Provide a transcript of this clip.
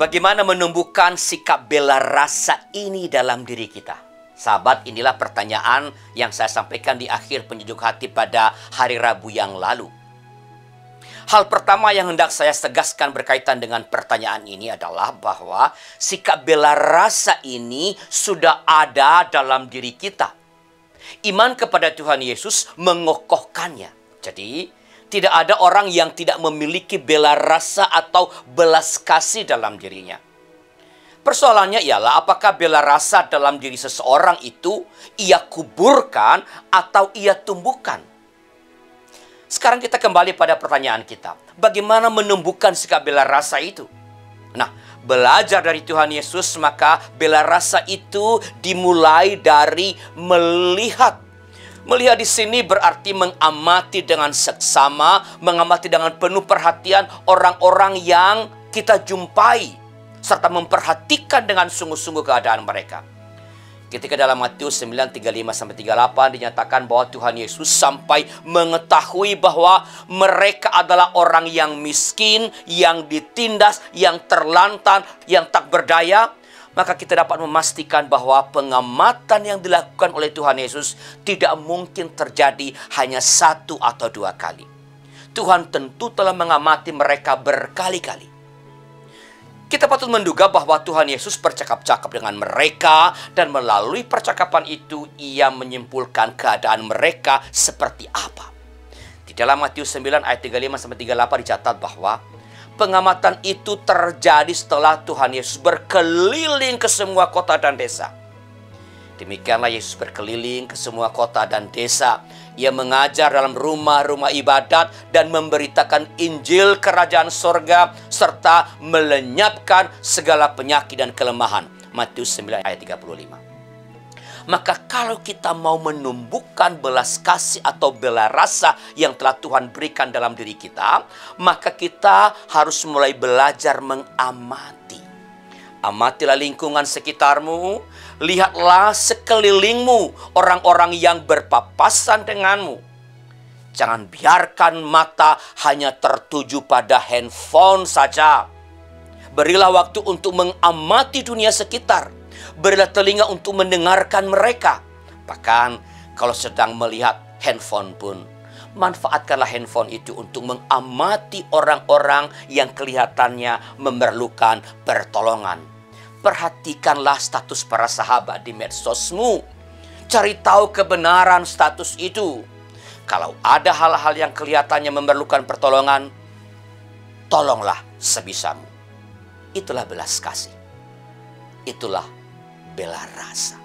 Bagaimana menumbuhkan sikap bela rasa ini dalam diri kita? Sahabat, inilah pertanyaan yang saya sampaikan di akhir penyejuk hati pada hari Rabu yang lalu. Hal pertama yang hendak saya tegaskan berkaitan dengan pertanyaan ini adalah bahwa sikap bela rasa ini sudah ada dalam diri kita. Iman kepada Tuhan Yesus mengokohkannya. Jadi, tidak ada orang yang tidak memiliki bela rasa atau belas kasih dalam dirinya. Persoalannya ialah apakah bela rasa dalam diri seseorang itu ia kuburkan atau ia tumbuhkan. Sekarang kita kembali pada pertanyaan kita. Bagaimana menumbuhkan sikap bela rasa itu? Nah, belajar dari Tuhan Yesus, maka bela rasa itu dimulai dari melihat. Melihat di sini berarti mengamati dengan seksama, mengamati dengan penuh perhatian orang-orang yang kita jumpai, serta memperhatikan dengan sungguh-sungguh keadaan mereka. Ketika dalam Matius 9:35-38 dinyatakan bahwa Tuhan Yesus sampai mengetahui bahwa mereka adalah orang yang miskin, yang ditindas, yang terlantar, yang tak berdaya, maka kita dapat memastikan bahwa pengamatan yang dilakukan oleh Tuhan Yesus tidak mungkin terjadi hanya 1 atau 2 kali. Tuhan tentu telah mengamati mereka berkali-kali. Kita patut menduga bahwa Tuhan Yesus bercakap-cakap dengan mereka dan melalui percakapan itu ia menyimpulkan keadaan mereka seperti apa. Di dalam Matius 9 ayat 35-38 dicatat bahwa pengamatan itu terjadi setelah Tuhan Yesus berkeliling ke semua kota dan desa. Demikianlah Yesus berkeliling ke semua kota dan desa. Ia mengajar dalam rumah-rumah ibadat dan memberitakan Injil Kerajaan Sorga serta melenyapkan segala penyakit dan kelemahan. Matius 9 ayat 35. Maka kalau kita mau menumbuhkan belas kasih atau bela rasa yang telah Tuhan berikan dalam diri kita, maka kita harus mulai belajar mengamati. Amatilah lingkungan sekitarmu, lihatlah sekelilingmu orang-orang yang berpapasan denganmu. Jangan biarkan mata hanya tertuju pada handphone saja. Berilah waktu untuk mengamati dunia sekitar. Berilah telinga untuk mendengarkan mereka. Bahkan kalau sedang melihat handphone pun, manfaatkanlah handphone itu untuk mengamati orang-orang yang kelihatannya memerlukan pertolongan. Perhatikanlah status para sahabat di medsosmu. Cari tahu kebenaran status itu. Kalau ada hal-hal yang kelihatannya memerlukan pertolongan, tolonglah sebisamu. Itulah belas kasih. Itulah bela rasa.